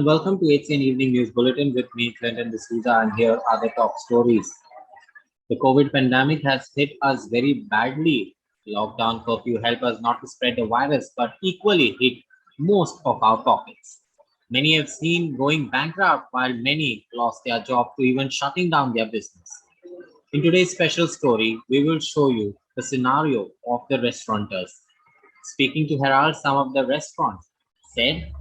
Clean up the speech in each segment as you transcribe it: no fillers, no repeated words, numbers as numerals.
and welcome to HCN Evening News Bulletin with me, Clinton D'Souza, and here are the top stories. The COVID pandemic has hit us very badly. Lockdown curfew helped us not to spread the virus, but equally hit most of our pockets. Many have seen going bankrupt, while many lost their job to even shutting down their business. In today's special story, we will show you the scenario of the restaurateurs. Speaking to Herald, some of the restaurants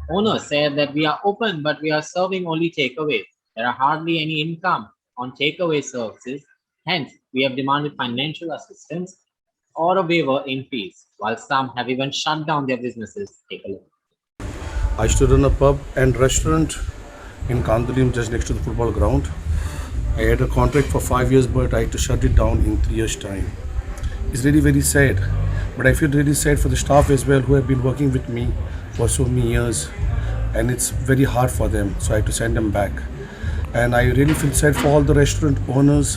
owners said that we are open, but we are serving only takeaway. There are hardly any income on takeaway services. Hence, we have demanded financial assistance or a waiver in fees, while some have even shut down their businesses. Take a look. I used to run a pub and restaurant in Kandalim, just next to the football ground. I had a contract for 5 years, but I had to shut it down in 3 years' time. It's really very sad, but I feel really sad for the staff as well who have been working with me for so many years, and it's very hard for them, so I have to send them back. And I really feel sad for all the restaurant owners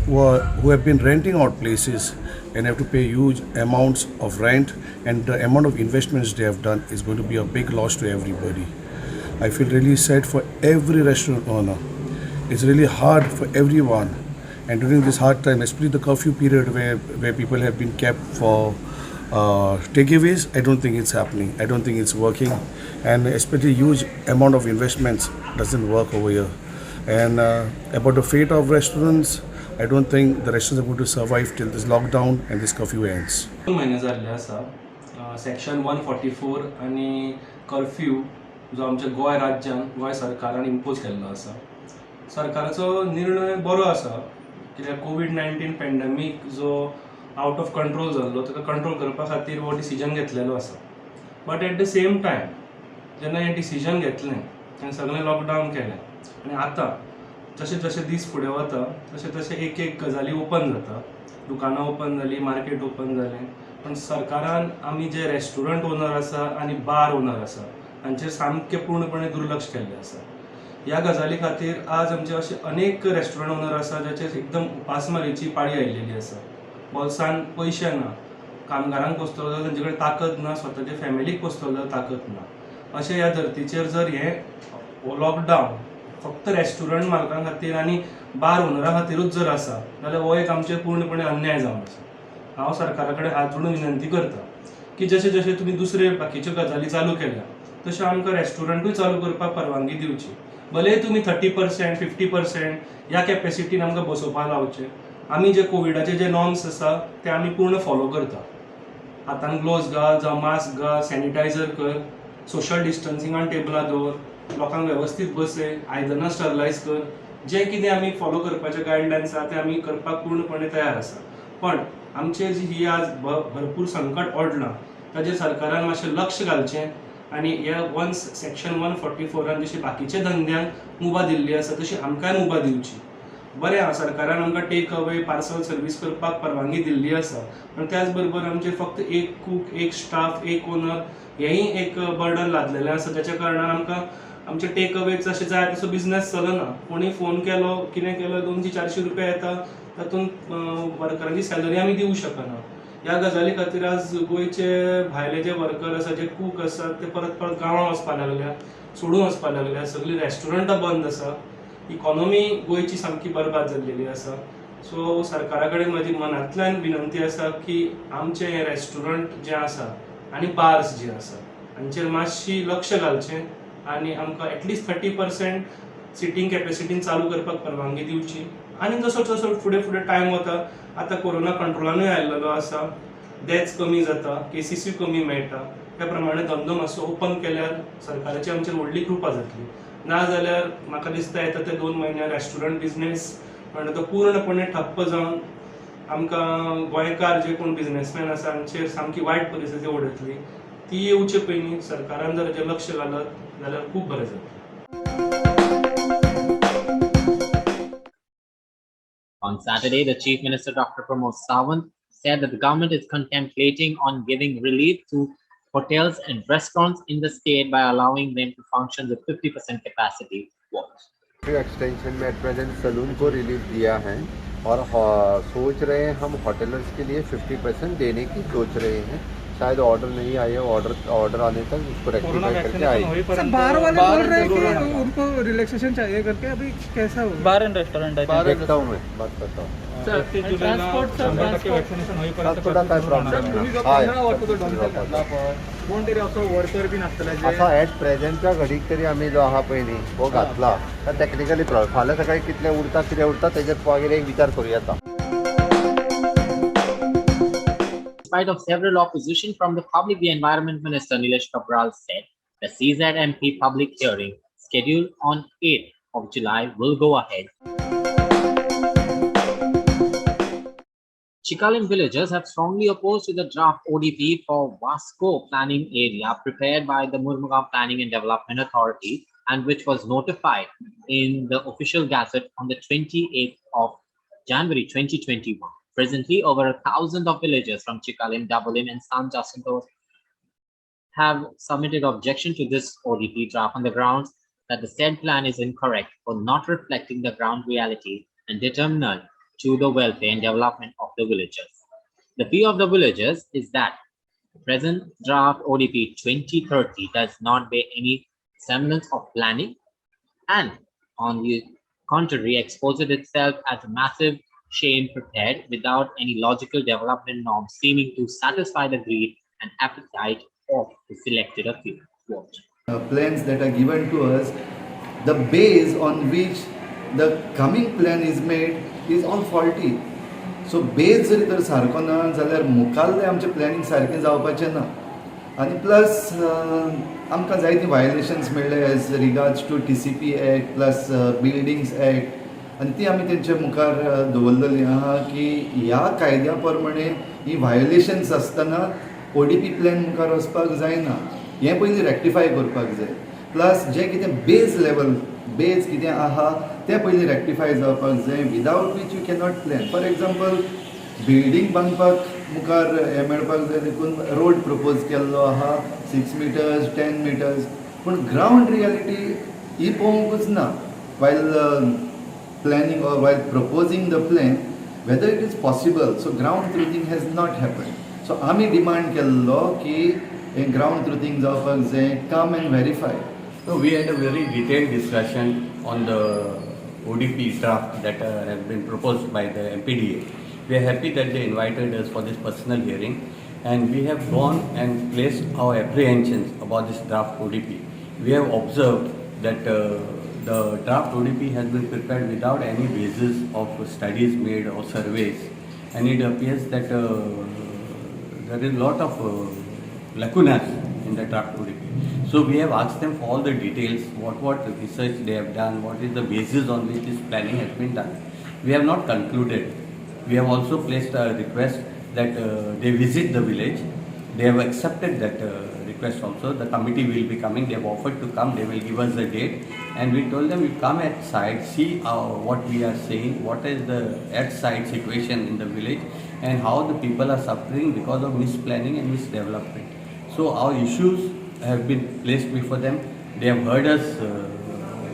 who have been renting out places and have to pay huge amounts of rent, and the amount of investments they have done is going to be a big loss to everybody. I feel really sad for every restaurant owner. It's really hard for everyone, and during this hard time, especially the curfew period where people have been kept for takeaways, I don't think it's happening. I don't think it's working, and especially huge amount of investments doesn't work over here. And about the fate of restaurants, I don't think the restaurants are going to survive till this lockdown and this curfew ends. 2 महिने जाल्ले आसा section 144 आनी curfew जो आमच्या गोंय राज्यान गोंय सरकारान impose केल्लो आसा. सरकाराचो निर्णय बरो आसा, कित्याक कोविड-19 पॅन्डेमीक जो आउट ऑफ कंट्रोल जाल्लो ताका कंट्रोल करपा खातीर हो डिसिजन घेतलेलो आसा. But at the same time जेन्ना हें डिसिजन घेतलें तेन्ना सगळें लॉकडावन केलें, आनी आतां जशे जशे दीस फुडें वता तशे तशे एक एक गजाली ओपन जाता. दुकानां ओपन जालीं, मार्केट ओपन जालें, पण सरकारान आमी जे रेस्टॉरंट ओनर आसा आनी बार ओनर आसा हांचेर सामकें पूर्णपणे दुर्लक्ष केल्लें आसा. ह्या गजाली खातीर आज आमचे अशे अनेक रेस्टॉरंट ओनर आसा जाचेर एकदम उपासमारीची पाळी आयिल्ली आसा. बोल्सान पयशे ना, कामगारांक पोसतलो जाल्यार तांचे कडेन ताकद ना, स्वताचे फॅमिलीक पोसतलो जाल्यार ताकद ना. अशे ह्या धर्तीचेर जर हें लॉकडावन फक्त रेस्टॉरंट मालकां खातीर आनी बार ओनरां खातीरूच जर आसा जाल्यार हो एक आमचेर पूर्णपणे अन्याय जावन आसा. हांव सरकारा कडेन हात जोडून विनंती करता की जशे जशे तुमी दुसरे बाकीच्यो गजाली चालू केल्या तशें आमकां रेस्टॉरंटूय चालू करपाक परवानगी दिवची. भले तुमी 30%, 50% ह्या कॅपेसिटीन आमकां बसोवपाक लावचे. आमी जे कोविडाचे जे नॉर्म्स आसा ते आमी पूर्ण फॉलो करता. हातान ग्लोव्स घाल, जावं मास्क घाल, सॅनिटायझर कर, सोशल डिस्टन्सिंगान टेबलां दवर, लोकांक वेवस्थीत बसय, आयदनां स्टरलायज कर. जे कितें आमी फॉलो करपाचे गायडलायन्स आसा ते आमी करपाक पूर्णपणे तयार आसा. पण आमचेर जी ही आज भरपूर संकट ओडलां ताचेर सरकारान मातशें लक्ष घालचें, आनी ह्या वन्स सेक्शन 144 जशी बाकीच्या धंद्यांक मुभा दिल्ली आसा तशी आमकांय मुभा दिवची. बरें आहा, सरकारान आमकां टेक अवे पार्सल सर्वीस करपाक परवानगी दिल्ली आसा, पण त्याच बरोबर आमचेर फक्त एक कूक, एक स्टाफ, एक ओनर हेंय एक बर्डन लादलेलें आसा, जाच्या कारणान आमकां आमचे टेक अवेच अशें जाय तसो बिझनेस चलना. कोणी फोन केलो, कितें केलो, 200-400 रुपया येता, तातूंत वर्करांची सॅलरी आमी दिवंक शकना. ह्या गजाली खातीर आज गोंयचे भायले जे वर्कर आसा, जे कूक आसात, ते परत परत गांवां वचपाक लागल्या, सोडून वचपाक लागल्या. सगळीं रेस्टॉरंटां बंद आसा. इकॉनॉमी गोंयची सामकी बरबाद जाल्लेली आसा. सो सरकारा कडेन म्हजी मनांतल्यान विनंती आसा की आमचे हे रेस्टॉरंट जे आसा आनी बार्स जे आसा हांचेर मातशी लक्ष घालचें, आनी आमकां एटलिस्ट 30% सिटींग कॅपेसिटीन चालू करपाक परवानगी दिवची. आनी जसो जसो फुडें फुडें टायम वता, आतां कोरोना कंट्रोलानूय आयिल्लो आसा, डेथ्स कमी जाता, केसीसूय कमी मेळटा, त्या प्रमाणे धंदो मातसो ओपन केल्यार सरकाराची आमचेर व्हडली कृपा जातली. ना जाल्यार म्हाका दिसता येता ते 2 म्हयने रेस्टॉरंट बिझनेस म्हणटा तो पूर्णपणे ठप्प जावन आमकां गोंयकार जे कोण बिझनेसमॅन आसा हांचेर सामकी वायट परिस्थिती ओडटली. ती येवचे पयलीं सरकारान जर हेजेर लक्ष घालत जाल्यार खूब बरें जातलें. On Saturday, the Chief Minister Dr. Pramod Sawant said that the government is contemplating on giving relief to hotels and restaurants in the state by allowing them to function with 50% capacity. Extension में at present salon को relief दिया है और सोच रहे हैं हम होटलर्स के लिए 50% देने की सोच रहे हैं. शायद ऑर्डर नहीं आई है, ऑर्डर आने तक उसको रेक्टिफाई करके आएगी। सर बार वाले बोल रहे हैं कि उनको रिलैक्सेशन चाहिए करके, अभी कैसा हो? बार एंड रेस्टोरेंट देखता हूँ, मैं बात करता हूँ। थोडा काय प्रॉब्लेम असा एट प्रेझेंटच्या घडीक तरी आमी जो आहा पळय न्ही हो घातला, टेक्निकली प्रॉब्लेम. फाल्यां सकाळी कितले उरता कितें उरता तेजेर मागीर एक विचार करूं येता. In spite of several opposition from the public, the Environment Minister Nilesh Kabral said the CZMP public hearing scheduled on 8th of July will go ahead. Chikalim villagers have strongly opposed to the draft ODP for Vasco planning area prepared by the Murmugao Planning and Development Authority and which was notified in the official gazette on the 28th of January 2021. Presently, over 1,000 of villagers from Chikalim, Dabolim, and San Jacinto have submitted objection to this ODP draft on the grounds that the said plan is incorrect for not reflecting the ground reality and determinant to the welfare and development of the villagers. The view of the villagers is that the present draft ODP 2030 does not bear any semblance of planning and, on the contrary, exposes itself as a massive shame prepared without any logical development norms seeming to satisfy the greed and appetite of the selected a few. Quote. Plans that are given to us, the base on which the coming plan is made is all faulty. So base जरी तर सारको ना जाल्यार मुखाल्लें आमचें planning सारकें जावपाचें ना. आनी plus आमकां जायतीं वायोलेशन्स मेळ्ळे as regards to TCP act plus buildings act, आनी ती आमी तेंच्या मुखार दवरलेली आहा की ह्या कायद्या प्रमाणे ही वायोलेशन्स आसतना ODP प्लॅन मुखार वचपाक जायना. हें पयलीं रेक्टिफाय करपाक जाय. प्लस जें कितें बेज लेवल बेज कितें आहा तें पयलीं रेक्टिफाय जावपाक जाय, without which you cannot plan. For example building बांदपाक मुखार हें मेळपाक जाय देखून रोड प्रपोज केल्लो आहा 6 meters 10 meters, पूण ग्रावंड रियलिटी ही पळोवंकूच ना. वायल planning or while proposing the plan, whether it is possible. So ground truthing has not happened. So आमी demand केल्लो की ground truthing जावपाक जाय, come and verify. So we had a very detailed discussion on the ODP draft that has been proposed by the MPDA. We are happy that they invited us for this personal hearing, and we have gone and placed our apprehensions about this draft ODP. We have observed that the draft ODP has been prepared without any basis of studies made or surveys, and it appears that there is a lot of lacunas in the draft ODP. So we have asked them for all the details, what research they have done, what is the basis on which this planning has been done. We have not concluded. We have also placed a request that they visit the village. They have accepted that request also. The committee will be coming. They have offered to come. They will give us the date. And we told them, you come at site, see what we are saying, what is the at site situation in the village, and how the people are suffering because of misplanning and misdevelopment. So our issues have been placed before them. They have heard us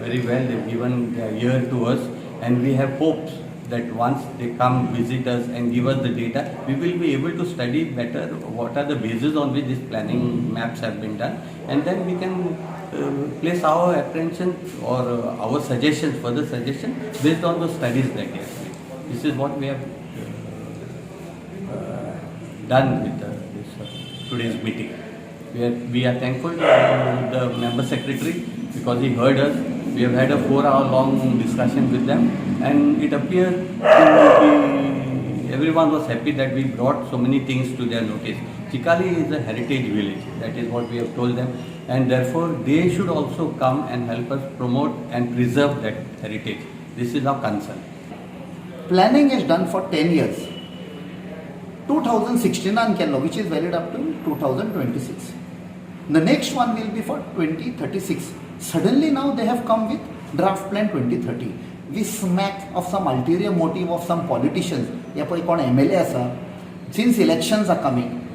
very well. They have given their ear to us, and we have hopes that once they come visit us and give us the data, we will be able to study better what are the bases on which these planning maps have been done, and then we can place our apprehension or our suggestions, further suggestions based on the studies that they have made. This is what we have done with today's meeting. We are thankful to the member secretary because he heard us. We have had a 4-hour long discussion with them, and it appeared to be everyone was happy that we brought so many things to their notice. Chikali is a heritage village, that is what we have told them, and therefore they should also come and help us promote and preserve that heritage. This is our concern. Planning is done for 10 years. 2016 on Kello, which is valid up to 2026. The next one will be for 2036. Suddenly now they have come with draft plan 2030. We smack of some ulterior motive of some politicians. MLA asa. Since elections are coming,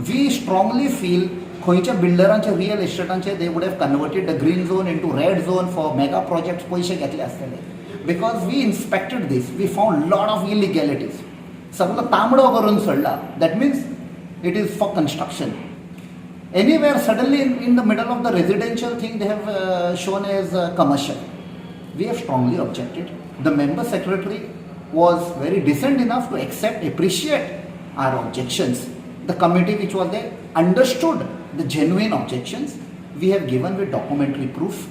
we strongly feel khoincha builderanche real estateanche they would have converted the green zone into red zone for mega projects paise घेतले असतले. Because we inspected this, we found lot of illegalities. सगळं तांबडो करून सोडला. That means it is for construction. Anywhere suddenly in the middle of the residential thing they have shown as commercial. We have strongly objected. The member secretary was very decent enough to accept, appreciate our objections. The committee which was there understood the genuine objections. We have given with documentary proof.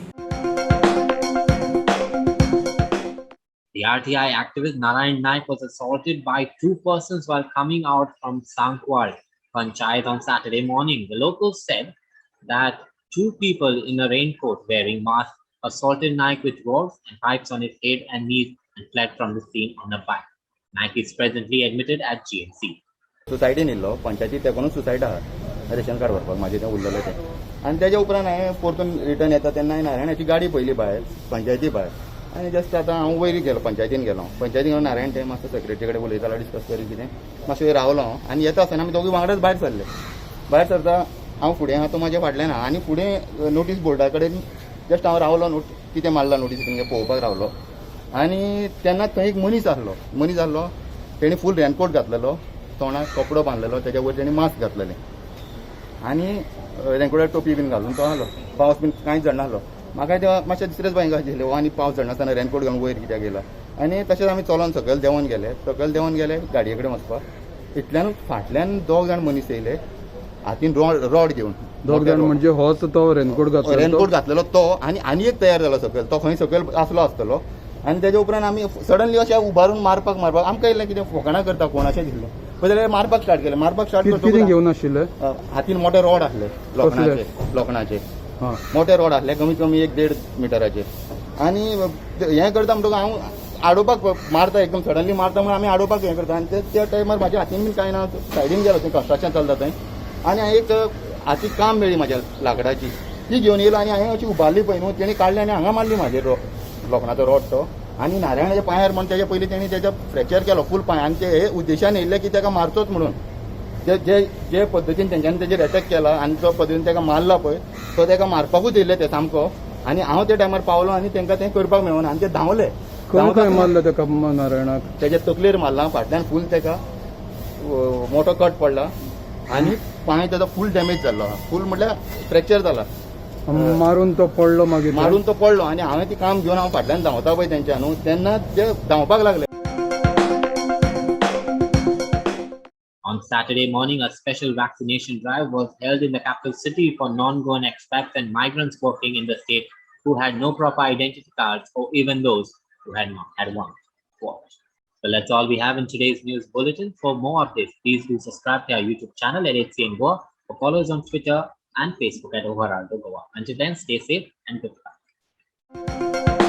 The RTI activist Narayan Naik was assaulted by two persons while coming out from Sankwal Panchayat on Saturday morning. The locals said that two people in a raincoat wearing masks assaulted Naik with rods and pipes on his head and knees and fled from the scene on a bike. Naik is presently admitted at GMC. सुसायडीन येयल्लो पंचायती तेकोनूच suicide आहा ration card व्हरपाक म्हाजें तें उरलेलें तें आनी तेज्या उपरांत हांवें परतून रिटर्न येता तेन्ना हांवें नारायणाची गाडी पयली भायर पंचायती भायर आनी जस्ट आतां हांव वयर गेलो पंचायतीन गेलो नारायण ते मातसो सेक्रेटरी कडेन उलयतालो डिस्कस करी कितें मातसो रावलो आनी येता आसतना आमी दोगूय वांगडाच भायर सरले भायर सरता हांव फुडें आहा तो म्हाज्या फाटल्यान आहा आनी फुडें नोटीस बोर्डा कडेन जस्ट हांव रावलो कितें मारला नोटीस तेंगे पळोवपाक रावलो आनी तेन्ना थंय एक मनीस आहलो तेणी फूल रेनकोट घातलेलो तोंडाक कपडो बांदलेलो तेच्या वयर तेणी मास्क घातलेलें आनी रेनकोटार टोपी बीन घालून तो आहलो पावस बीन कांयच झडनाहलो म्हाका तेव्हा मातशें दुसरेच बायक आशिल्लें आनी पावस झडनासतना रेनकोट घालून वयर कित्याक गेला आनी तशेंच आमी चलोन सकयल देंवोन गेले गाडये कडेन वचपाक इतल्यानूच फाटल्यान दोग जाण मनीस येयले हातीन रॉड घेवन दोग जाण म्हणजे होच तो रेनकोट घातलेलो तो आनी एक तयार जालो सकयल तो खंय सकयल आसतलो आनी तेज्या उपरांत आमी सडनली अशें उबारून मारपाक आमकां येयलें कितें फकाणां करता कोण अशें दिसलें पळय जाल्यार मारपाक स्टार्ट करता घेवन आशिल्ले हातीन मोठे रॉड आसले लोखणाचे मोठे रॉड आसले कमीत कमी 1-1.5 मिटराचे आनी हें करता म्हणटकूच हांव आडोवपाक मारता एकदम सडनली मारता म्हणून आमी आडोवपाक हें करता आनी त्या टायमार म्हाज्या हातीन बीन कांय ना सायडीन गेलो थंय कन्स्ट्रक्शन चलता थंय आनी हांवें एक हाती काम मेळ्ळी म्हाज्या लाकडाची ती घेवन येयलो आनी हांवें अशी उबारली पळय न्हू तेणी काडली आनी हांगा मारली म्हाजेर लोखणाचो रॉड तो आनी नारायणाच्या पांयार म्हणून तेच्या पयलीं तेणी तेच्या फ्रॅक्चर केलो फूल पांय आनी ते हे उद्देशान येयल्ले की ताका मारचोच म्हणून जे पद्दतीन तेंच्यांनी तेजेर एटॅक केला आनी जो पद्दतीन ताका मारला पळय तो ताका मारपाकूच येयल्ले ते सामको आनी हांव त्या टायमार पावलो आनी तांकां तें करपाक मेळना आनी ते धांवले खंय मारलो ताका नारायणाक तेच्या तकलेर मारला फाटल्यान फूल ताका मोठो कट पडला आनी पांय ताचो फूल डॅमेज जाल्लो फूल म्हटल्यार फ्रॅक्चर जाला मारून तो पडलो आनी हांवें ती काम घेवन हांव फाटल्यान धांवता पळय तेंच्या न्हू तेन्ना ते धांवपाक लागले. On Saturday morning, a special vaccination drive was held in the capital city for non-goan expats and migrants working in the state who had no proper identity cards or even those who had not had one. So that's all we have in today's news bulletin. For more updates, please do subscribe to our YouTube channel at HCN Goa or follow us on Twitter and Facebook at Overaldo Goa. Until then, stay safe and goodbye.